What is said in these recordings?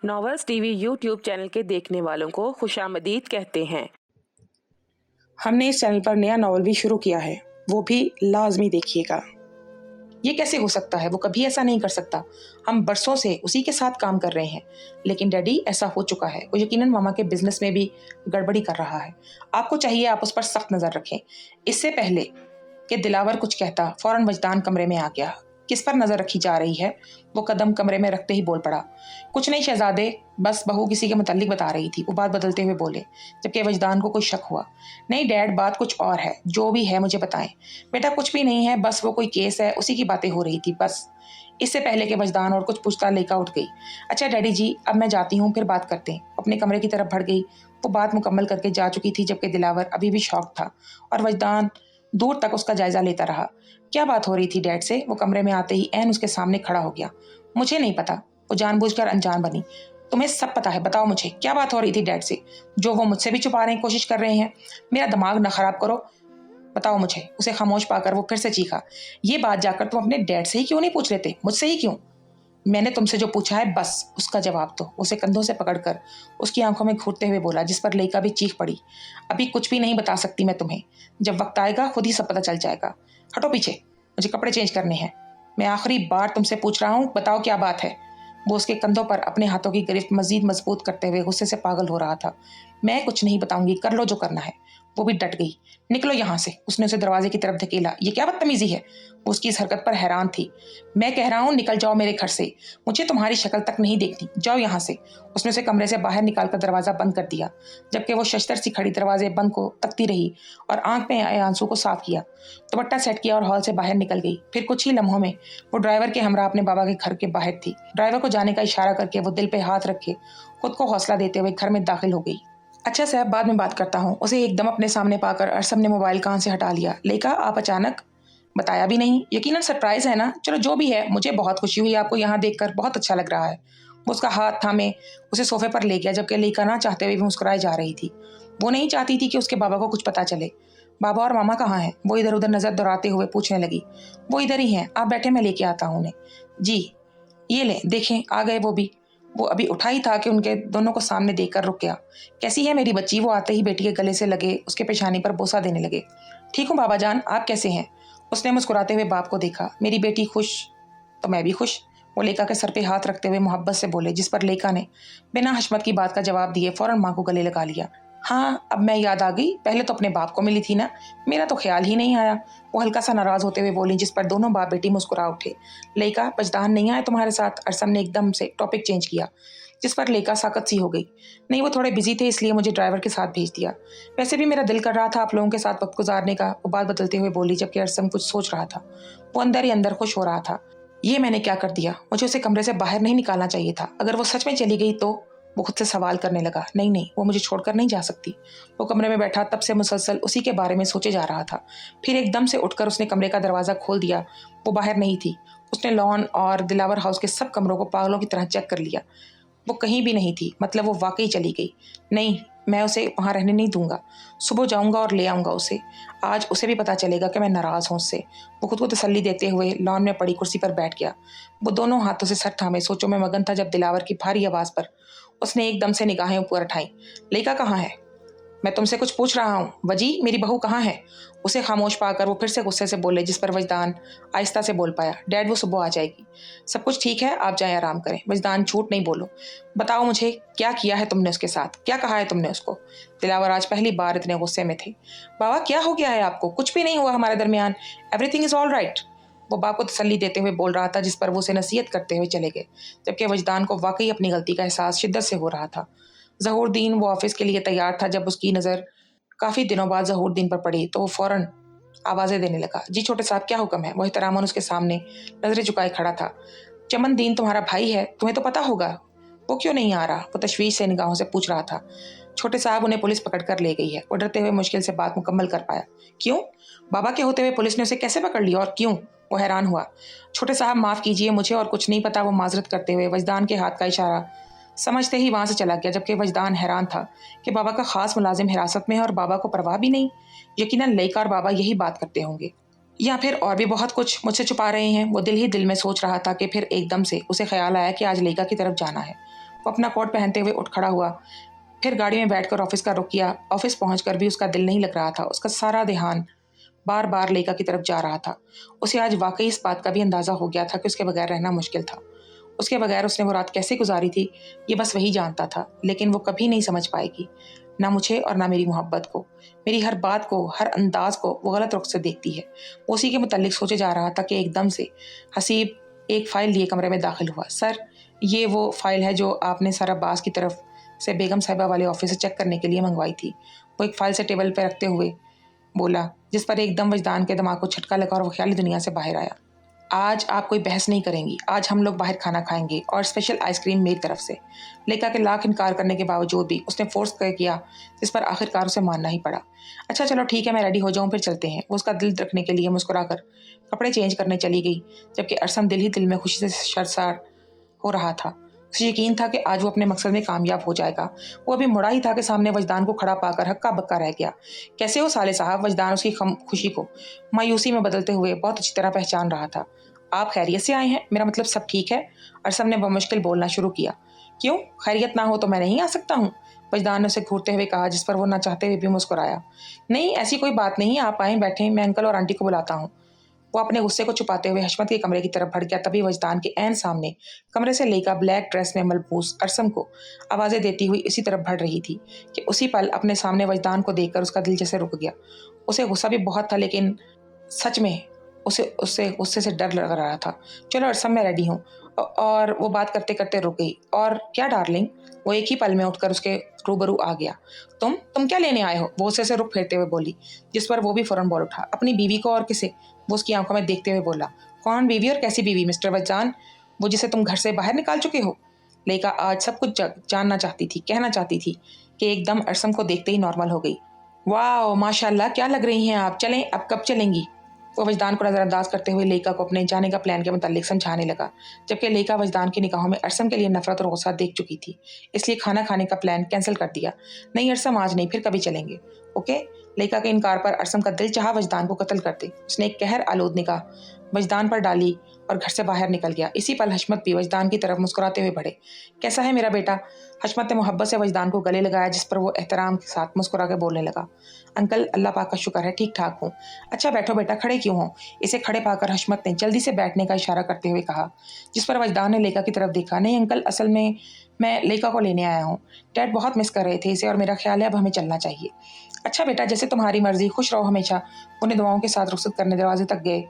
Novels TV YouTube channel के देखने वालों को खुशामदीद कहते हैं। हमने इस चैनल पर नया नॉवल भी शुरू किया है, वो भी लाजमी देखिएगा। ये कैसे हो सकता है? वो कभी ऐसा नहीं कर सकता। हम बरसों से उसी के साथ काम कर रहे हैं, लेकिन डैडी ऐसा हो चुका है। वो यकीनन मामा के बिजनेस में भी गड़बड़ी कर रहा है। आपको चाहिए आप उस पर सख्त नजर रखें। इससे पहले कि दिलावर कुछ कहता, फौरन वजदान कमरे में आ गया। किस पर नजर रखी जा रही है? वो कदम कमरे में रखते ही बोल पड़ा, कुछ नहीं शहजादे, बस बहू किसी के मुतालिक बता रही थी। वो बात बदलते हुए बोले, जबकि वजदान को कोई शक हुआ। नहीं डैड, बात कुछ और है। जो भी है मुझे बताएं। बेटा कुछ भी नहीं है, बस वो कोई केस है, उसी की बातें हो रही थी बस। इससे पहले कि वजदान और कुछ पूछता लेका उठ गई। अच्छा डैडी जी, अब मैं जाती हूँ, फिर बात करते हैं। अपने कमरे की तरफ बढ़ गई। वो बात मुकम्मल करके जा चुकी थी, जबकि दिलावर अभी भी शौक था और वजदान दूर तक उसका जायजा लेता रहा। क्या बात हो रही थी डैड से? वो कमरे में आते ही ऐन उसके सामने खड़ा हो गया। मुझे नहीं पता। वो जानबूझकर अनजान बनी। तुम्हें सब पता है, बताओ मुझे क्या बात हो रही थी डैड से, जो वो मुझसे भी छुपाने की कोशिश कर रहे हैं। मेरा दिमाग न खराब करो, बताओ मुझे। उसे खामोश पाकर वो फिर से चीखा, ये बात जाकर तुम अपने डैड से ही क्यों नहीं पूछ लेते, मुझसे ही क्यों? मैंने तुमसे जो पूछा है बस उसका जवाब दो। उसे कंधों से पकड़कर उसकी आंखों में घूरते हुए बोला, जिस पर लेका भी चीख पड़ी। अभी कुछ भी नहीं बता सकती मैं तुम्हें, जब वक्त आएगा खुद ही सब पता चल जाएगा। हटो पीछे, मुझे कपड़े चेंज करने हैं। मैं आखिरी बार तुमसे पूछ रहा हूँ, बताओ क्या बात है। वो उसके कंधों पर अपने हाथों की गिरफ्त मजीद मजबूत करते हुए गुस्से से पागल हो रहा था। मैं कुछ नहीं बताऊंगी, कर लो जो करना है। वो भी डट गई। निकलो यहाँ से। उसने उसे दरवाजे की तरफ धकेला। ये क्या बदतमीजी है? वो उसकी इस हरकत पर हैरान थी। मैं कह रहा हूँ निकल जाओ मेरे घर से, मुझे तुम्हारी शक्ल तक नहीं देखनी, जाओ यहाँ से। उसने उसे कमरे से बाहर निकालकर दरवाजा बंद कर दिया, जबकि वो शशतर सी खड़ी दरवाजे बंद को तकती रही और आंख में आए आंसू को साफ किया। दुपट्टा सेट किया और हॉल से बाहर निकल गई। फिर कुछ ही लम्हों में वो ड्राइवर के हमरा अपने बाबा के घर के बाहर थी। ड्राइवर को जाने का इशारा करके वो दिल पे हाथ रखे खुद को हौसला देते हुए घर में दाखिल हो गई। अच्छा साहब, बाद में बात करता हूँ। उसे एकदम अपने सामने पाकर अरसम ने मोबाइल कान से हटा लिया। लेका, आप अचानक? बताया भी नहीं, यकीनन सरप्राइज है ना। चलो जो भी है, मुझे बहुत खुशी हुई आपको यहाँ देखकर, बहुत अच्छा लग रहा है। वो उसका हाथ थामे उसे सोफे पर ले गया, जबकि लेका ना चाहते हुए भी मुस्कुराई जा रही थी। वो नहीं चाहती थी कि उसके बाबा को कुछ पता चले। बाबा और मामा कहाँ हैं? वो इधर उधर नजर दौड़ाते हुए पूछने लगी। वो इधर ही हैं, आप बैठे, मैं लेके आता हूँ उन्हें। जी, ये ले देखें, आ गए वो भी। वो अभी उठा ही था कि उनके दोनों को सामने देखकर रुक गया। कैसी है मेरी बच्ची? वो आते ही बेटी के गले से लगे उसके पेशानी पर बोसा देने लगे। ठीक हूँ बाबा जान, आप कैसे हैं? उसने मुस्कुराते हुए बाप को देखा। मेरी बेटी खुश तो मैं भी खुश। वो लेका के सर पे हाथ रखते हुए मोहब्बत से बोले, जिस पर लेका ने बिना हशमत की बात का जवाब दिए फौरन माँ को गले लगा लिया। हाँ, अब मैं याद आ गई, पहले तो अपने बाप को मिली थी ना, मेरा तो ख्याल ही नहीं आया। वो हल्का सा नाराज होते हुए बोली, जिस पर दोनों बाप बेटी मुस्कुरा उठे। लेका, वजदान नहीं आए तुम्हारे साथ? अरसम ने एकदम से टॉपिक चेंज किया, जिस पर लेका साकत सी हो गई। नहीं, वो थोड़े बिजी थे, इसलिए मुझे ड्राइवर के साथ भेज दिया। वैसे भी मेरा दिल कर रहा था आप लोगों के साथ वक्त गुजारने का। वो बात बदलते हुए बोली, जबकि अरसम कुछ सोच रहा था। वो अंदर ही अंदर खुश हो रहा था। ये मैंने क्या कर दिया? मुझे उसे कमरे से बाहर नहीं निकालना चाहिए था। अगर वो सच में चली गई तो? वो खुद से सवाल करने लगा। नहीं नहीं, वो मुझे छोड़कर नहीं जा सकती। वो कमरे में बैठा तब से मुसलसल उसी के बारे में सोचे जा रहा था। फिर एकदम से उठकर उसने कमरे का दरवाज़ा खोल दिया। वो बाहर नहीं थी। उसने लॉन और दिलावर हाउस के सब कमरों को पागलों की तरह चेक कर लिया। वो कहीं भी नहीं थी। मतलब वो वाकई चली गई। नहीं, मैं उसे वहाँ रहने नहीं दूंगा। सुबह जाऊंगा और ले आऊंगा उसे। आज उसे भी पता चलेगा कि मैं नाराज़ हूँ उससे। वो खुद को तसल्ली देते हुए लॉन में पड़ी कुर्सी पर बैठ गया। वो दोनों हाथों से सर थामे सोचों में मगन था, जब दिलावर की भारी आवाज़ पर उसने एकदम से निगाहें ऊपर उठाई। लेका कहाँ है? मैं तुमसे कुछ पूछ रहा हूँ। वजी, मेरी बहू कहाँ है? उसे खामोश पाकर वो फिर से गुस्से से बोले, जिस पर वजदान आहिस्ता से बोल पाया, डैड वो सुबह आ जाएगी, सब कुछ ठीक है, आप जाएं आराम करें। वजदान, झूठ नहीं बोलो, बताओ मुझे क्या किया है तुमने उसके साथ, क्या कहा है तुमने उसको? दिलावर आज पहली बार इतने गुस्से में थे। बाबा क्या हो गया है आपको? कुछ भी नहीं हुआ हमारे दरमियान, एवरीथिंग इज ऑल राइट। वो बाप को तसल्ली देते हुए बोल रहा था, जिस पर वो उसे नसीहत करते हुए चले गए, जबकि वजदान को वाकई अपनी गलती का एहसास शिद्दत से हो रहा था। ज़हूरदीन वो ऑफिस के लिए तैयार था। जब उसकी नज़र काफ़ी दिनों बाद ज़हूरदीन पर पड़ी तो वो फ़ौरन आवाज़ें देने लगा। जी छोटे साहब, क्या हुक्म है? वो एहतरामन उसके सामने नजरें झुकाए खड़ा था। चमन दीन तुम्हारा भाई है, तुम्हें तो पता होगा। वो क्यों नहीं आ रहा? वो तशवीश से निगाहों से पूछ रहा था। छोटे साहब, उन्हें पुलिस पकड़ कर ले गई है। वो डरते हुए मुश्किल से बात मुकम्मल कर पाया। क्यों? बाबा के होते हुए पुलिस ने उसे कैसे पकड़ लिया और क्यों? वो हैरान हुआ। छोटे साहब माफ़ कीजिए, मुझे और कुछ नहीं पता। वो माजरत करते हुए वजदान के हाथ का इशारा समझते ही वहाँ से चला गया, जबकि वजदान हैरान था कि बाबा का खास मुलाजिम हिरासत में है और बाबा को परवाह भी नहीं। यकीनन लेका और बाबा यही बात करते होंगे, या फिर और भी बहुत कुछ मुझसे छुपा रहे हैं। वो दिल ही दिल में सोच रहा था कि फिर एकदम से उसे ख्याल आया कि आज लेका की तरफ जाना है। वो अपना कोट पहनते हुए उठ खड़ा हुआ, फिर गाड़ी में बैठकर ऑफिस का रुख किया। ऑफिस पहुंचकर भी उसका दिल नहीं लग रहा था। उसका सारा ध्यान बार बार लेका की तरफ जा रहा था। उसे आज वाकई इस बात का भी अंदाजा हो गया था कि उसके बगैर रहना मुश्किल था। उसके बगैर उसने वो रात कैसे गुजारी थी, ये बस वही जानता था। लेकिन वो कभी नहीं समझ पाएगी, ना मुझे और ना मेरी मोहब्बत को। मेरी हर बात को, हर अंदाज को वो गलत रुख से देखती है। वो उसी के मुताल्लिक सोचे जा रहा था कि एकदम से हसीब एक फ़ाइल लिए कमरे में दाखिल हुआ। सर, ये वो फ़ाइल है जो आपने सर अब्बास की तरफ से बेगम साहिबा वाले ऑफिस से चेक करने के लिए मंगवाई थी। वो एक फ़ाइल से टेबल पर रखते हुए बोला, जिस पर एकदम वजदान के दिमाग को झटका लगा और वो ख्याली दुनिया से बाहर आया। आज आप कोई बहस नहीं करेंगी, आज हम लोग बाहर खाना खाएंगे और स्पेशल आइसक्रीम मेरी तरफ से। लेका के लाख इनकार करने के बावजूद भी उसने फोर्स किया, जिस पर आखिरकार उसे मानना ही पड़ा। अच्छा चलो ठीक है, मैं रेडी हो जाऊं, फिर चलते हैं। वो उसका दिल रखने के लिए मुस्कुराकर कपड़े चेंज करने चली गई, जबकि अरसम दिल ही दिल में खुशी से शर्मसार हो रहा था। उसे यकीन था कि आज वो अपने मकसद में कामयाब हो जाएगा। वो अभी मुड़ा ही था कि सामने वजदान को खड़ा पाकर हक्का बक्का रह गया। कैसे हो साले साहब? वजदान उसकी खुशी को मायूसी में बदलते हुए बहुत अच्छी तरह पहचान रहा था। आप खैरियत से आए हैं? मेरा मतलब सब ठीक है? अरसम ने बमुश्किल बोलना शुरू किया। क्यों, खैरियत ना हो तो मैं नहीं आ सकता हूँ? वजदान ने उसे घूरते हुए कहा, जिस पर वो ना चाहते हुए भी मुस्कुराया। नहीं, ऐसी कोई बात नहीं, आप आए बैठे, मैं अंकल और आंटी को बुलाता हूँ। वो अपने गुस्से को छुपाते हुए हशमत के कमरे की तरफ बढ़ गया। तभी वजदान के ऐन सामने कमरे से लेकर ब्लैक ड्रेस में मलबूस अरसम को आवाज़ें देती हुई इसी तरफ बढ़ रही थी कि उसी पल अपने सामने वजदान को देखकर उसका दिल जैसे रुक गया। उसे गुस्सा भी बहुत था, लेकिन सच में उसे उससे गुस्से से डर लग रहा था। चलो अरसम, मैं रेडी हूँ। और वो बात करते करते रुक गई। और क्या डार्लिंग? वो एक ही पल में उठकर उसके रूबरू आ गया। तुम क्या लेने आए हो? वो उसे से रुख फेरते हुए बोली, जिस पर वो भी फौरन बोल उठा। अपनी बीवी को और किसे? वो उसकी आंखों में देखते हुए बोला। कौन बीवी और कैसी बीवी मिस्टर वजदान? वो जिसे तुम घर से बाहर निकाल चुके हो? लेका आज सब कुछ जानना चाहती थी, कहना चाहती थी कि एकदम अरसम को देखते ही नॉर्मल हो गई। वाह माशाल्लाह, क्या लग रही हैं आप। चलें, अब कब चलेंगी? वो वजदान को नज़रअंदाज करते हुए लेका को अपने जाने का प्लान के मुतालिक समझाने लगा, जबकि लेका वजदान की निगाहों में अरसम के लिए नफरत और गुस्सा देख चुकी थी। इसलिए खाना खाने का प्लान कैंसिल कर दिया। नहीं अरसम, आज नहीं, फिर कभी चलेंगे। ओके। लेका के इनकार पर अरसम का दिल चाहा वजदान को कत्ल कर दे। उसने एक कहर आलूद निगाह वजदान पर डाली और घर से बाहर निकल गया। इसी पल हशमत भी वजदान की तरफ मुस्कुराते हुए बढ़े। कैसा है मेरा बेटा? हशमत ने मोहब्बत से वजदान को गले लगाया, जिस पर वो एहतराम के साथ मुस्कुरा के बोलने लगा। अंकल, अल्लाह पाक का शुक्र है, ठीक ठाक हूँ। अच्छा बैठो बेटा, खड़े क्यों हो? इसे खड़े पाकर हशमत ने जल्दी से बैठने का इशारा करते हुए कहा, जिस पर वजदान ने लेका की तरफ देखा। नहीं अंकल, असल में मैं लेका को लेने आया हूँ। डैड बहुत मिस कर रहे थे इसे और मेरा ख्याल है अब हमें चलना चाहिए। अच्छा बेटा, जैसे तुम्हारी मर्जी, खुश रहो हमेशा। उन्हें दुआओं के साथ रुखसत करने दरवाजे तक गए,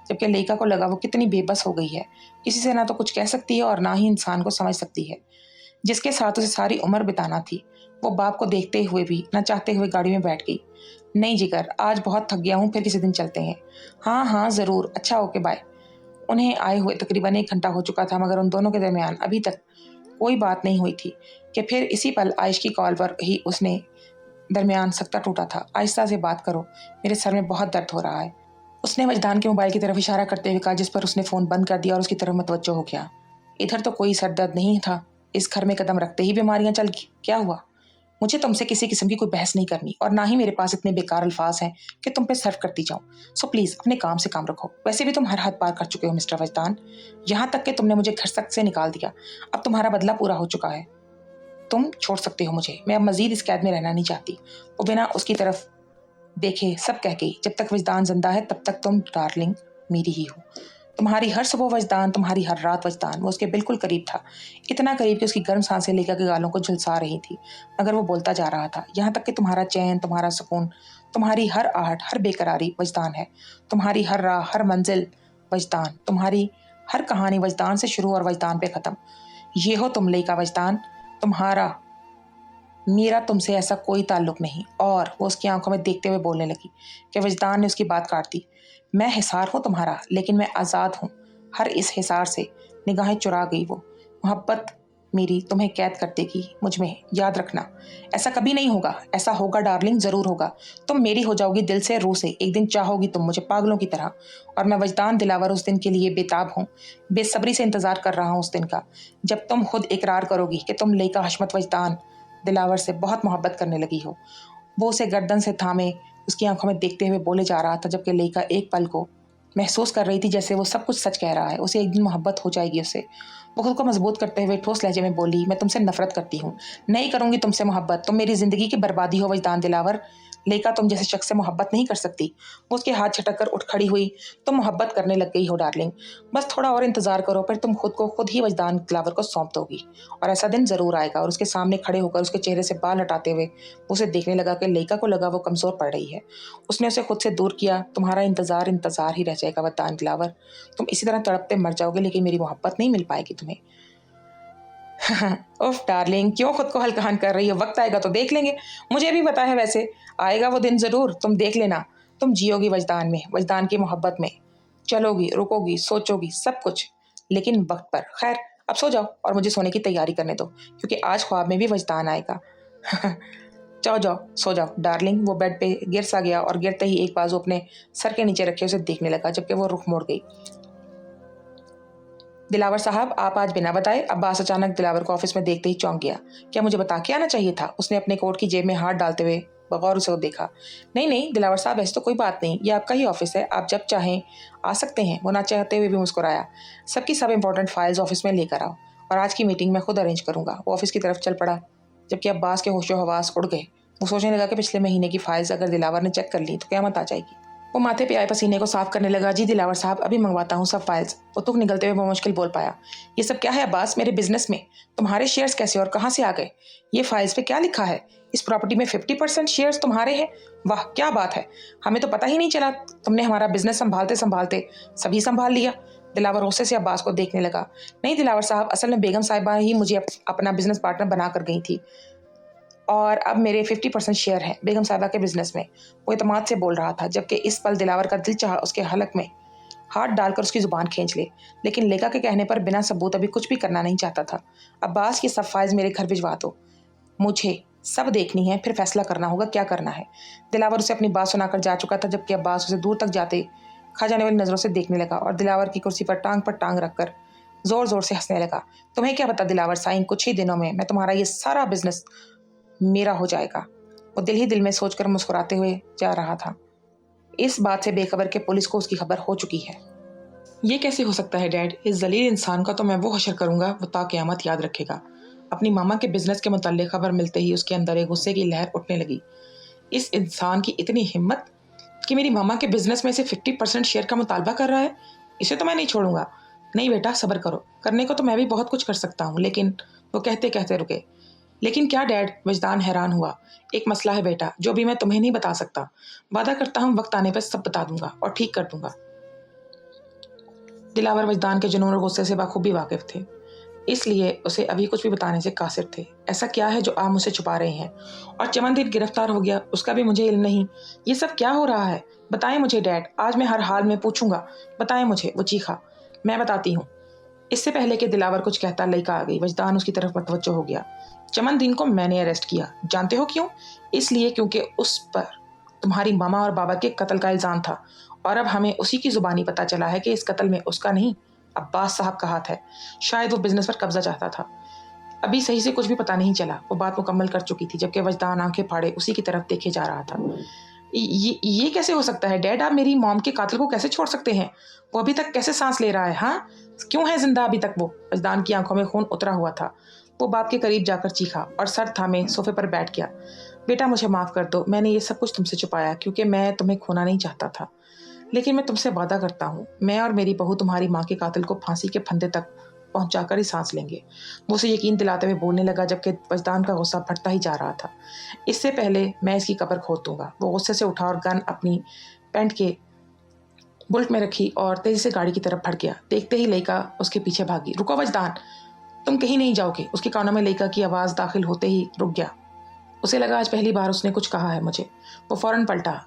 जबकि लेका को लगा वो कितनी बेबस हो गई है। किसी से ना तो कुछ कह सकती है और ना ही इंसान को समझ सकती है, जिसके साथ उसे सारी उम्र बिताना थी। वो बाप को देखते हुए भी न चाहते हुए गाड़ी में बैठ गई। नहीं जिगर, आज बहुत थक गया हूँ, फिर किसी दिन चलते हैं। हाँ हाँ ज़रूर, अच्छा ओके बाय। उन्हें आए हुए तकरीबन 1 घंटा हो चुका था, मगर उन दोनों के दरमियान अभी तक कोई बात नहीं हुई थी कि फिर इसी पल आयश की कॉल पर ही उसने दरमियान सख्ता टूटा था। आहिस्ता से बात करो, मेरे सर में बहुत दर्द हो रहा है। उसने वजदान के मोबाइल की तरफ इशारा करते हुए कहा, जिस पर उसने फ़ोन बंद कर दिया और उसकी तरफ मुतवज्जो हो गया। इधर तो कोई सर दर्द नहीं था, इस घर में कदम रखते ही बीमारियां चल गई। क्या हुआ? मुझे तुमसे किसी किस्म की कोई बहस नहीं करनी और ना ही मेरे पास इतने बेकार अल्फाज हैं कि तुम पे सर्व करती जाऊं। सो प्लीज़ अपने काम से काम रखो। वैसे भी तुम हर हद पार कर चुके हो मिस्टर वजदान, यहाँ तक कि तुमने मुझे घर तक से निकाल दिया। अब तुम्हारा बदला पूरा हो चुका है, तुम छोड़ सकते हो मुझे। मैं अब मजीद इस कैद में रहना नहीं चाहती। वो बिना उसकी तरफ देखे सब कह गई, जब तक वजदान जिंदा है तब तक तुम डार्लिंग मेरी ही हो। तुम्हारी हर सुबह वजदान, तुम्हारी हर रात वजदान। वो उसके बिल्कुल करीब था, इतना करीब कि उसकी गर्म सांसें लेकर के गालों को झुलसा रही थी, मगर वो बोलता जा रहा था। यहाँ तक कि तुम्हारा चैन, तुम्हारा सुकून, तुम्हारी हर आहट, हर बेकरारी वजदान है। तुम्हारी हर राह, हर मंजिल वजदान। तुम्हारी हर कहानी वजदान से शुरू और वजदान पे ख़त्म। ये हो तुम लेका वजदान, तुम्हारा मेरा तुमसे ऐसा कोई ताल्लुक नहीं। और वो उसकी आंखों में देखते हुए बोलने लगी कि वजदान ने उसकी बात काट दी। मैं हिसार हूँ तुम्हारा, लेकिन मैं आज़ाद हूँ हर इस हिसार से। निगाहें चुरा गई वो। मोहब्बत मेरी तुम्हें कैद कर देगी मुझ में, याद रखना। ऐसा कभी नहीं होगा। ऐसा होगा डार्लिंग, ज़रूर होगा। तुम मेरी हो जाओगी दिल से, रूह से। एक दिन चाहोगी तुम मुझे पागलों की तरह, और मैं वजदान दिलावर उस दिन के लिए बेताब हूँ। बेसब्री से इंतज़ार कर रहा हूँ उस दिन का, जब तुम खुद इकरार करोगी कि तुम लेका हशमत वजदान दिलावर से बहुत मोहब्बत करने लगी हो। वो उसे गर्दन से थामे उसकी आंखों में देखते हुए बोले जा रहा था, जबकि लेका एक पल को महसूस कर रही थी जैसे वो सब कुछ सच कह रहा है, उसे एक दिन मोहब्बत हो जाएगी उससे। वो खुद को मजबूत करते हुए ठोस लहजे में बोली, मैं तुमसे नफरत करती हूँ, नहीं करूंगी तुमसे मोहब्बत, तुम मेरी जिंदगी की बर्बादी हो वजदान दिलावर। लेका तुम जैसे शख्स से मोहब्बत नहीं कर सकती। वो उसके हाथ झटक कर उठ खड़ी हुई। तुम मोहब्बत करने लग गई हो डार्लिंग, बस थोड़ा और इंतजार करो, फिर तुम खुद को खुद ही वजदान दिलावर को सौंप दोगी और ऐसा दिन जरूर आएगा। और उसके सामने खड़े होकर उसके चेहरे से बाल हटाते हुए वो उसे देखने लगा कि लेका को लगा वो कमजोर पड़ रही है। उसने उसे खुद से दूर किया। तुम्हारा इंतजार इंतजार ही रह जाएगा वजदान दिलावर, तुम इसी तरह तड़पते मर जाओगे, लेकिन मेरी मोहब्बत नहीं मिल पाएगी तुम्हें। उफ डार्लिंग, क्यों खुद को हल्कान कर रही हो? वक्त आएगा तो देख लेंगे। मुझे भी पता है, वैसे आएगा वो दिन जरूर, तुम देख लेना। तुम जियोगी वजदान में, वजदान की मोहब्बत में, चलोगी, रुकोगी, सोचोगी, सब कुछ, लेकिन वक्त पर। खैर अब सो जाओ और मुझे सोने की तैयारी करने दो, क्योंकि आज ख्वाब में भी वजदान आएगा। जाओ जाओ सो जाओ डार्लिंग। वो बेड पे गिर सा गया और गिरते ही एक बाजू अपने सर के नीचे रखे उसे देखने लगा, जबकि वो रुख मोड़ गई। दिलावर साहब, आप आज बिना बताए? अब्बास अचानक दिलावर को ऑफिस में देखते ही चौंक गया। क्या मुझे बता के आना चाहिए था? उसने अपने कोट की जेब में हाथ डालते हुए बगौर उसे देखा। नहीं नहीं दिलावर साहब, ऐसी तो कोई बात नहीं, ये आपका ही ऑफिस है, आप जब चाहें आ सकते हैं। वो ना चाहते हुए भी मुस्कुराया। सबकी सब इंपॉर्टेंट फाइल्स ऑफिस में लेकर आओ और आज की मीटिंग मैं खुद अरेंज करूंगा। वो ऑफिस की तरफ चल पड़ा, जबकि अब्बास के होशो हवास उड़ गए। वो सोचने लगा कि पिछले महीने की फाइल्स अगर दिलावर ने चेक कर ली तो क़यामत आ जाएगी। वो माथे पे आए पसीने को साफ करने लगा। जी दिलावर साहब, अभी मंगवाता हूँ सब फाइल्स। वो तुक निकलते हुए वो मुश्किल बोल पाया। ये सब क्या है अब्बास? मेरे बिजनेस में तुम्हारे शेयर्स कैसे और कहाँ से आ गए? ये फाइल्स पे क्या लिखा है? इस प्रॉपर्टी में 50% शेयर्स तुम्हारे हैं? वाह क्या बात है, हमें तो पता ही नहीं चला। तुमने हमारा बिजनेस संभालते संभालते सभी संभाल लिया। दिलावर गुस्से से अब्बास को देखने लगा। नहीं दिलावर साहब, असल में बेगम साहिबा ही मुझे अपना बिजनेस पार्टनर बना कर गई थी और अब मेरे 50% शेयर हैं बेगम साहिबा के बिजनेस में। वो इतमाद से बोल रहा था, जबकि इस पल दिलावर का दिल चाहा उसके हलक में हाथ डालकर उसकी जुबान खींच ले, लेकिन लेका के कहने पर बिना सबूत अभी कुछ भी करना नहीं चाहता था। अब्बास की सब फाइल्स मेरे घर भिजवा दो, मुझे सब देखनी है, फिर फैसला करना होगा क्या करना है। दिलावर उसे अपनी बात सुनाकर जा चुका था, जबकि अब्बास उसे दूर तक जाते खा जाने वाली नजरों से देखने लगा और दिलावर की कुर्सी पर टांग रखकर जोर जोर से हंसने लगा। तुम्हें क्या पता दिलावर साईं, कुछ ही दिनों में मैं तुम्हारा ये सारा बिजनेस मेरा हो जाएगा। वो दिल ही दिल में सोचकर मुस्कुराते हुए जा रहा था। इस बात से बेखबर के पुलिस को उसकी खबर हो चुकी है। ये कैसे हो सकता है डैड? इस जलील इंसान का तो मैं वो हशर करूंगा, वो ता क़यामत याद रखेगा। अपनी मामा के बिजनेस के मुताल्लिक खबर मिलते ही उसके अंदर एक गुस्से की लहर उठने लगी। इस इंसान की इतनी हिम्मत कि मेरी मामा के बिजनेस में से 50% शेयर का मुतालबा कर रहा है। इसे तो मैं नहीं छोड़ूंगा। नहीं बेटा सब्र करो, करने को तो मैं भी बहुत कुछ कर सकता हूँ, लेकिन वो कहते कहते रुके। लेकिन क्या डैड? वजदान हैरान हुआ। एक मसला है बेटा, जो भी मैं तुम्हें नहीं बता सकता। वादा करता हूँ वक्त आने पर सब बता दूंगा और ठीक कर दूंगा। दिलावर वजदान के जुनून और गुस्से से बखूबी वाकिफ थे, इसलिए उसे अभी कुछ भी बताने से कासिर थे। ऐसा क्या है जो आप मुझसे छुपा रहे हैं? और चमन दिन गिरफ्तार हो गया, उसका भी मुझे इल्म नहीं। ये सब क्या हो रहा है? बताएं मुझे डैड, आज मैं हर हाल में पूछूंगा, बताएं मुझे। वो चीखा। मैं बताती हूँ। इससे पहले कि दिलावर कुछ कहता लड़का आ गई। वजदान उसकी तरफ मतवज्जो हो गया। चमन दिन को मैंने अरेस्ट किया, जानते हो क्यों? इसलिए क्योंकि उस पर तुम्हारी मामा और बाबा के कत्ल का इल्जाम था, और अब हमें उसी की जुबानी पता चला है कि इस कत्ल में उसका नहीं, अब्बास साहब का हाथ है। शायद वो बिजनेस पर कब्जा चाहता था। अभी सही से कुछ भी पता नहीं चला। वो बात मुकम्मल कर चुकी थी, जबकि वजदान आंखें फाड़े उसी की तरफ देखे जा रहा था। ये कैसे हो सकता है डैड? आप मेरी मॉम के कातिल को कैसे छोड़ सकते हैं? वो अभी तक कैसे सांस ले रहा है? हाँ, क्यों है जिंदा अभी तक वो? वजदान की आंखों में खून उतरा हुआ था। वो बाप के करीब जाकर चीखा और सर थामे सोफे पर बैठ गया। बेटा मुझे माफ़ कर दो, मैंने ये सब कुछ तुमसे छुपाया क्योंकि मैं तुम्हें खोना नहीं चाहता था। लेकिन मैं तुमसे वादा करता हूँ, मैं और मेरी बहू तुम्हारी माँ के कातिल को फांसी के फंदे तक पहुंचाकर ही सांस लेंगे। वो उसे यकीन दिलाते हुए बोलने लगा, जबकि वजदान का गुस्सा बढ़ता ही जा रहा था। इससे पहले मैं इसकी कब्र खोद दूंगा। वो गुस्से से उठा और गन अपनी पैंट के बुल्ट में रखी और तेजी से गाड़ी की तरफ बढ़ गया। देखते ही लेका उसके पीछे भागी। रुको वजदान, तुम कहीं नहीं जाओगे। उसके कानों में लेका की आवाज़ दाखिल होते ही रुक गया। उसे लगा आज पहली बार उसने कुछ कहा है मुझे। वो फौरन पलटा।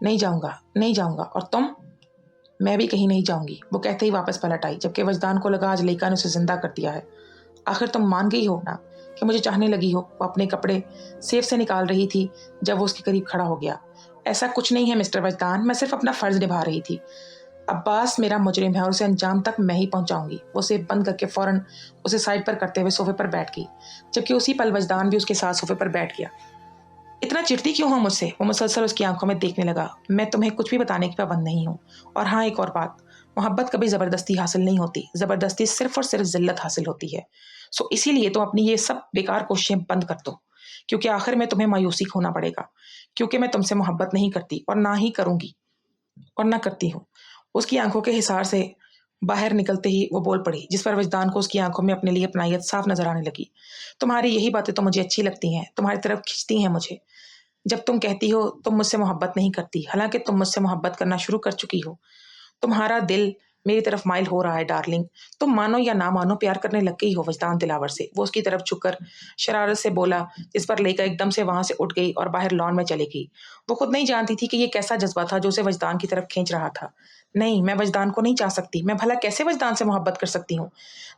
नहीं जाऊंगा, नहीं जाऊंगा। और तुम? मैं भी कहीं नहीं जाऊंगी। वो कहते ही वापस पलट आई, जबकि वजदान को लगा आज लेका ने उसे जिंदा कर दिया है। आखिर तुम मान गई हो ना कि मुझे चाहने लगी हो। वो अपने कपड़े सेफ से निकाल रही थी जब वो उसके करीब खड़ा हो गया। ऐसा कुछ नहीं है मिस्टर वजदान, मैं सिर्फ अपना फर्ज निभा रही थी। अब्बास मेरा मुजरिम है और उसे अंजाम तक मैं ही पहुंचाऊंगी। वो उसे बंद करके फौरन उसे साइड पर करते हुए सोफे पर बैठ गई, जबकि उसी पल वजदान भी उसके साथ सोफे पर बैठ गया। इतना चिढ़ती क्यों हो मुझसे? वो मुसलसल उसकी आंखों में देखने लगा। मैं तुम्हें कुछ भी बताने की पाबंद नहीं हूँ। और हाँ, एक और बात, मोहब्बत कभी ज़बरदस्ती हासिल नहीं होती। ज़बरदस्ती सिर्फ़ और सिर्फ़ ज़िल्लत हासिल होती है। सो इसीलिए तुम अपनी ये सब बेकार कोशिशें बंद कर दो, क्योंकि आखिर में तुम्हें मायूसी खोना पड़ेगा, क्योंकि मैं तुमसे मोहब्बत नहीं करती और ना ही करूँगी और ना करती हूँ। उसकी आंखों के हिसार से बाहर निकलते ही वो बोल पड़ी, जिस पर वजदान को उसकी आंखों में अपने लिए अपनायत साफ नजर आने लगी। तुम्हारी यही बातें तो मुझे अच्छी लगती हैं, तुम्हारी तरफ खींचती हैं मुझे। जब तुम कहती हो तुम मुझसे मोहब्बत नहीं करती, हालांकि तुम मुझसे मोहब्बत करना शुरू कर चुकी हो। तुम्हारा दिल मेरी तरफ माइल हो रहा है डार्लिंग। तुम मानो या ना मानो प्यार करने लग गई हो वजदान दिलावर से। वो उसकी तरफ झुककर शरारत से बोला, जिस पर लेकर एकदम से वहां से उठ गई और बाहर लॉन में चली गई। वो खुद नहीं जानती थी कि ये कैसा जज्बा था जो उसे वजदान की तरफ खींच रहा था। नहीं, मैं वजदान को नहीं चाह सकती। मैं भला कैसे वजदान से मोहब्बत कर सकती हूँ,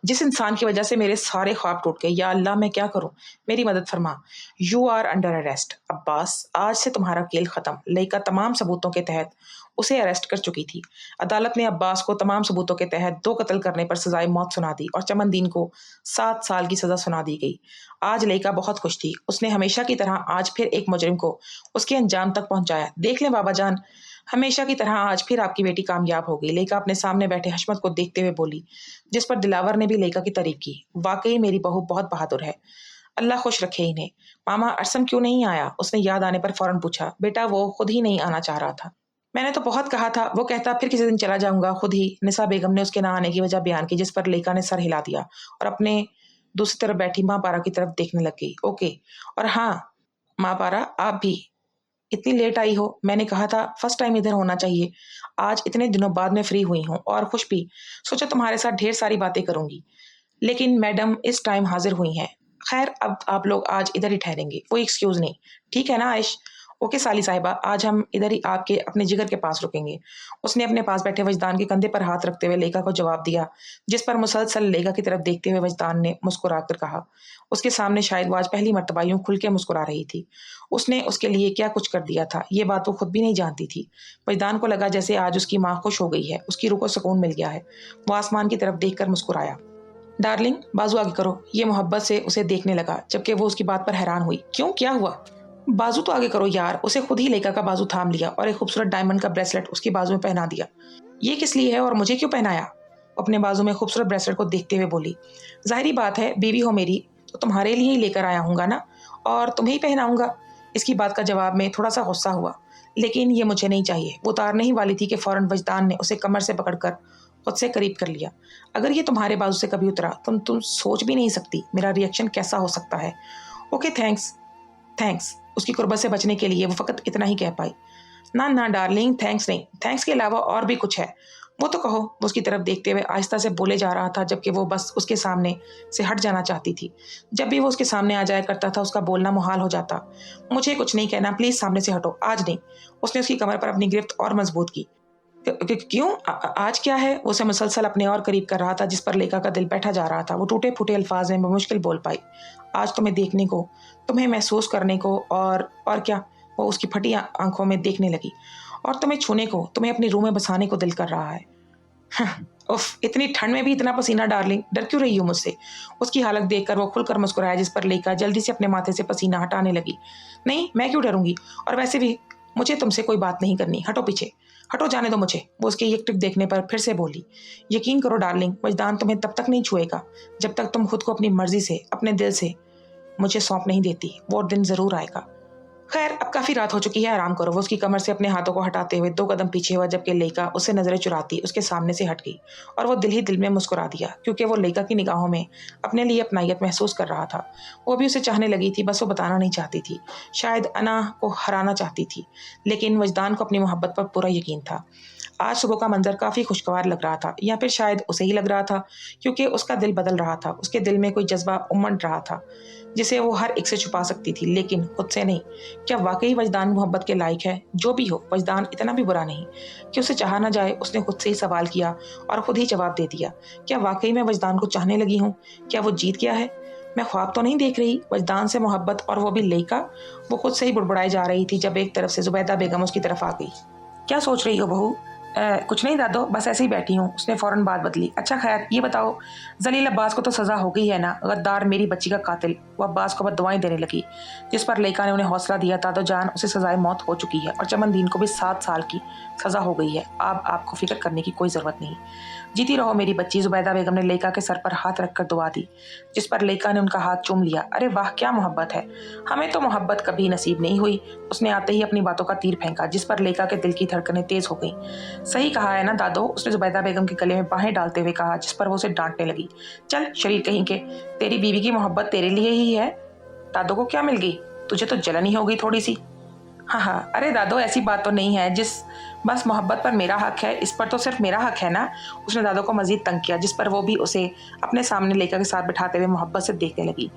जिस इंसान की वजह से मेरे सारे ख्वाब टूट गए। या अल्लाह, मैं क्या करूँ? मेरी मदद फरमा। You are under arrest Abbas. आज से तुम्हारा खेल खत्म। लेका तमाम सबूतों के तहत उसे अरेस्ट कर चुकी थी। अदालत ने अब्बास को तमाम सबूतों के तहत 2 कत्ल करने पर सजाए मौत सुना दी और चमनदीन को 7 साल की सजा सुना दी गई। आज लेका बहुत खुश थी। उसने हमेशा की तरह आज फिर एक मुजरिम को उसके अंजाम तक पहुंचाया। देख लें बाबा जान, हमेशा की तरह आज फिर आपकी बेटी कामयाब हो गई। लेका अपने सामने बैठे हशमत को देखते हुए बोली, जिस पर दिलावर ने भी लेका की तारीफ की। वाकई मेरी बहू बहुत बहादुर है, अल्लाह खुश रखे इन्हें। मामा अरसम क्यों नहीं आया? उसने याद आने पर फौरन पूछा। बेटा, वो खुद ही नहीं आना चाह रहा था। मैंने तो बहुत कहा था, वो कहता फिर किसी दिन चला जाऊंगा खुद ही। निसा बेगम ने उसके ना आने की वजह बयान की, जिस पर लेका ने सर हिला दिया और अपने दूसरी तरफ बैठी माँ पारा की तरफ देखने लग गई। ओके, और हाँ माँ पारा, आप भी इतनी लेट आई हो। मैंने कहा था फर्स्ट टाइम इधर होना चाहिए। आज इतने दिनों बाद मैं फ्री हुई हूँ और खुश भी। सोचा तुम्हारे साथ ढेर सारी बातें करूंगी, लेकिन मैडम इस टाइम हाजिर हुई हैं। खैर, अब आप लोग आज इधर ही ठहरेंगे, कोई एक्सक्यूज नहीं, ठीक है ना आयश? ओके साली साहिबा, आज हम इधर ही आपके अपने जिगर के पास रुकेंगे। उसने अपने पास बैठे वजदान के कंधे पर हाथ रखते हुए लेका को जवाब दिया, जिस पर मुसलसल लेका की तरफ देखते हुए वजदान ने मुस्कुरा कर कहा। उसके सामने शायद वो आज पहली मर्तबा यूं खुल के मुस्कुरा रही थी। उसने उसके लिए क्या कुछ कर दिया था, ये बात वो खुद भी नहीं जानती थी। वजदान को लगा जैसे आज उसकी माँ खुश हो गई है, उसकी रूह को सुकून मिल गया है। वो आसमान की तरफ देखकर मुस्कुराया। डार्लिंग, बाजू आगे करो। ये मोहब्बत से उसे देखने लगा, जबकि वो उसकी बात पर हैरान हुई। क्यों, क्या हुआ? बाजू तो आगे करो यार। उसे खुद ही लेका का बाजू थाम लिया और एक खूबसूरत डायमंड का ब्रेसलेट उसकी बाजू में पहना दिया। ये किस लिए है और मुझे क्यों पहनाया? अपने बाजू में खूबसूरत ब्रेसलेट को देखते हुए बोली। जाहिरी बात है, बीवी हो मेरी तो तुम्हारे लिए ही लेकर आया हूँगा ना, और तुम्हें ही पहनाऊंगा। इसकी बात का जवाब में थोड़ा सा गुस्सा हुआ, लेकिन ये मुझे नहीं चाहिए। वो उतारने ही वाली थी कि फौरन वजदान ने उसे कमर से पकड़कर खुद से करीब कर लिया। अगर ये तुम्हारे बाजू से कभी उतरा तुम सोच भी नहीं सकती मेरा रिएक्शन कैसा हो सकता है। Okay thanks. थैंक्स। उसकी कुर्बत से बचने के लिए वो फकत इतना ही कह पाई। ना ना डार्लिंग, थैंक्स नहीं, थैंक्स के अलावा और भी कुछ है, वो तो कहो। वो उसकी तरफ देखते हुए आहिस्ता से बोले जा रहा था, जबकि वो बस उसके सामने से हट जाना चाहती थी। जब भी वो उसके सामने आ जाया करता था उसका बोलना मुहाल हो जाता। मुझे कुछ नहीं कहना, प्लीज सामने से हटो, आज नहीं। उसने उसकी कमर पर अपनी गिरफ्त और मजबूत की। क्यों? आज क्या है? उसे मुसलसल अपने और करीब कर रहा था, जिस पर लेका का दिल बैठा जा रहा था। वो टूटे फूटे अल्फाज में मुश्किल बोल पाई। आज तुम्हें देखने को, तुम्हें महसूस करने को, और क्या? वो उसकी फटी आंखों में देखने लगी। और तुम्हें छूने को, तुम्हें अपनी रूह में बसाने को दिल कर रहा है। उफ, इतनी ठंड में भी इतना पसीना डार्लिंग, डर क्यों रही हो मुझसे? उसकी हालत देखकर वो खुलकर मुस्कुराया, जिस पर लेका जल्दी से अपने माथे से पसीना हटाने लगी। नहीं, मैं क्यों डरूंगी, और वैसे भी मुझे तुमसे कोई बात नहीं करनी। हटो पीछे, हटो, जाने दो मुझे। वो उसके एक टिक देखने पर फिर से बोली। यकीन करो डार्लिंग, वजदान तुम्हें तब तक नहीं छुएगा जब तक तुम खुद को अपनी मर्जी से, अपने दिल से मुझे सौंप नहीं देती। वो दिन जरूर आएगा। खैर, अब काफी रात हो चुकी है, आराम करो। वो उसकी कमर से अपने हाथों को हटाते हुए 2 कदम पीछे हुआ, जबकि लेका उससे नजरें चुराती उसके सामने से हट गई। और वो दिल ही दिल में मुस्कुरा दिया, क्योंकि वो लेका की निगाहों में अपने लिए अपनायत महसूस कर रहा था। वो भी उसे चाहने लगी थी, बस वो बताना नहीं चाहती थी। शायद अना को हराना चाहती थी, लेकिन वजदान को अपनी मोहब्बत पर पूरा यकीन था। आज सुबह का मंजर काफी खुशगवार लग रहा था, या फिर शायद उसे ही लग रहा था, क्योंकि उसका दिल बदल रहा था। उसके दिल में कोई जज्बा उमड़ रहा था, जिसे वो हर एक से छुपा सकती थी, लेकिन खुद से नहीं। क्या वाकई वजदान मोहब्बत के लायक है? जो भी हो, वजदान इतना भी बुरा नहीं कि उसे चाहा ना जाए। उसने खुद से ही सवाल किया और खुद ही जवाब दे दिया। क्या वाकई मैं वजदान को चाहने लगी हूँ? क्या वो जीत गया है? मैं ख्वाब तो नहीं देख रही? वजदान से मोहब्बत, और वो भी लेका? वो खुद से ही बुड़बुड़ाई जा रही थी, जब एक तरफ से जुबैदा बेगम उसकी तरफ आ गई। क्या सोच रही हो बहू? कुछ नहीं दादो, बस ऐसे ही बैठी हूँ। उसने फौरन बात बदली। अच्छा खैर ये बताओ, जलील अब्बास को तो सज़ा हो गई है ना? गद्दार, मेरी बच्ची का कातिल। वो अब्बास को बददुआएं देने लगी, जिस पर लेका ने उन्हें हौसला दिया। दादो जान, उसे सजाए मौत हो चुकी है और चमनदीन को भी 7 साल की सज़ा हो गई है। अब आपको फिक्र करने की कोई ज़रूरत नहीं। जीती रहो मेरी बच्ची। जुबैदा बेगम ने लेका के सर पर हाथ रखकर दुआ दी, जिस पर लेका ने उनका हाथ चूम लिया। अरे वाह, क्या मोहब्बत है! हमें तो मोहब्बत कभी नसीब नहीं हुई। उसने आते ही अपनी बातों का तीर फेंका, जिस पर लेका के दिल की धड़कनें तेज हो गईं। सही कहा है ना दादो, उसने जुबैदा बेगम के गले में बाहें डालते हुए कहा, जिस पर वो उसे डांटने लगी। चल शरीर कहीं के, तेरी बीवी की मोहब्बत तेरे लिए ही है। दादो को क्या मिल गई? तुझे तो जलन ही हो गई थोड़ी सी। हाँ हाँ, अरे दादो ऐसी बात तो नहीं है। बस मोहब्बत पर मेरा हक है, इस पर तो सिर्फ मेरा हक है ना। उसने दादो को मजीद तंग किया, जिस पर वो भी उसे अपने सामने लेकर के साथ बिठाते हुए मोहब्बत से देखने लगी।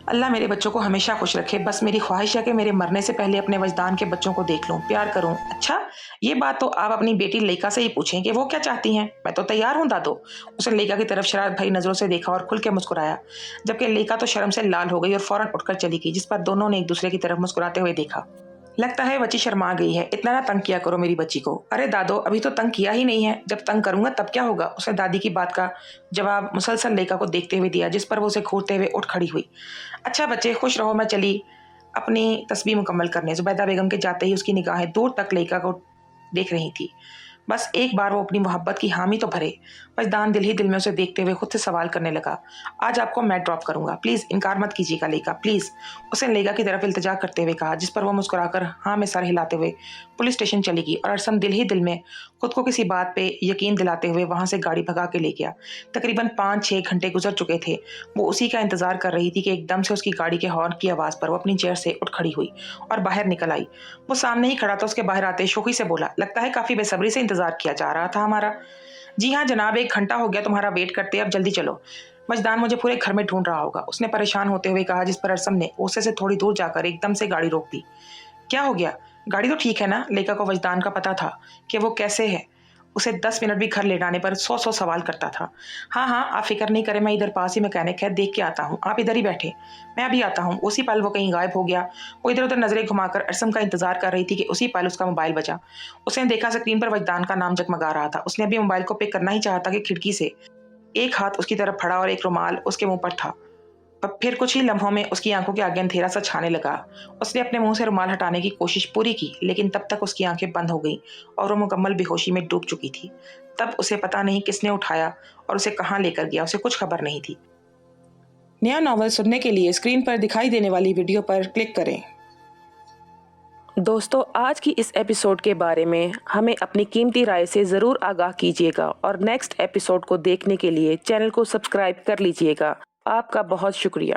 अल्लाह मेरे बच्चों को हमेशा खुश रखे। बस मेरी ख्वाहिश है कि मेरे मरने से पहले अपने वजदान के बच्चों को देख लूं, प्यार करूं। अच्छा, ये बात तो आप अपनी बेटी लेका से ही पूछें कि वो क्या चाहती हैं। मैं तो तैयार हूं दादो। उसने लेका की तरफ शरारत भरी नजरों से देखा और खुल के मुस्कुराया, जबकि लेका तो शर्म से लाल हो गई और फौरन उठकर चली गई, जिस पर दोनों ने एक दूसरे की तरफ मुस्कुराते हुए देखा। लगता है बच्ची शर्मा गई है। इतना ना तंग किया करो मेरी बच्ची को। अरे दादो, अभी तो तंग किया ही नहीं है, जब तंग करूंगा तब क्या होगा? उसने दादी की बात का जवाब मुसलसल लेका को देखते हुए दिया, जिस पर वो उसे घूरते हुए उठ खड़ी हुई। अच्छा बच्चे, खुश रहो। मैं चली अपनी तस्बीह मुकम्मल करने। जुबैदा बेगम के जाते ही उसकी निगाहें दूर तक लेका को देख रही थी। बस एक बार वो अपनी मोहब्बत की हामी तो भरे। वजदान दिल ही दिल में उसे देखते हुए खुद से सवाल करने लगा, आज आपको मैं ड्रॉप करूंगा, प्लीज़ इनकार मत कीजिएगा लेका, प्लीज़। उसने लेका की तरफ इल्तिजा करते हुए कहा, जिस पर वो मुस्कुराकर हाँ में सर हिलाते हुए पुलिस स्टेशन चली गई और अरसम दिल ही दिल में खुद को किसी बात पे यकीन दिलाते हुए वहां से गाड़ी भगा के ले गया। तकरीबन 5-6 घंटे गुजर चुके थे। वो उसी का इंतजार कर रही थी कि एकदम से उसकी गाड़ी के हॉर्न की आवाज़ पर वो अपनी चेयर से उठ खड़ी हुई और बाहर निकल आई। वो सामने ही खड़ा था। उसके बाहर आते शोखी से बोला, लगता है काफ़ी बेसब्री से इंतजार किया जा रहा था हमारा। जी हाँ जनाब, 1 घंटा हो गया तुम्हारा वेट करते, अब जल्दी चलो। मजदान मुझे पूरे घर में ढूंढ रहा होगा, उसने परेशान होते हुए कहा, जिस पर अरसम ने गुस्से से थोड़ी दूर जाकर एकदम से गाड़ी रोक दी। क्या हो गया? गाड़ी तो ठीक है ना? लेका को वजदान का पता था कि वो कैसे है। उसे 10 मिनट भी घर ले जाने पर 100 सवाल करता था। हाँ हाँ, आप फिक्र नहीं करें, मैं इधर पास ही मैकेनिक है, देख के आता हूँ, आप इधर ही बैठे, मैं अभी आता हूँ। उसी पल वो कहीं गायब हो गया। वो इधर उधर नजरें घुमाकर अरसम का इंतजार कर रही थी कि उसी पल उसका मोबाइल बजा। उसने देखा स्क्रीन पर वजदान का नाम जगमगा रहा था। उसने अभी मोबाइल को पिक करना ही चाहा था कि खिड़की से एक हाथ उसकी तरफ फड़ा और एक रुमाल उसके मुंह पर था। पर फिर कुछ ही लम्हों में उसकी आंखों के आगे अंधेरा सा छाने लगा। उसने अपने मुंह से रुमाल हटाने की कोशिश पूरी की, लेकिन तब तक उसकी आंखें बंद हो गईं और वो मुकम्मल बेहोशी में डूब चुकी थी। तब उसे पता नहीं किसने उठाया और उसे कहाँ लेकर गया, उसे कुछ खबर नहीं थी। नया नॉवल सुनने के लिए स्क्रीन पर दिखाई देने वाली वीडियो पर क्लिक करें। दोस्तों, आज की इस एपिसोड के बारे में हमें अपनी कीमती राय से ज़रूर आगाह कीजिएगा और नेक्स्ट एपिसोड को देखने के लिए चैनल को सब्सक्राइब कर लीजिएगा। आपका बहुत शुक्रिया।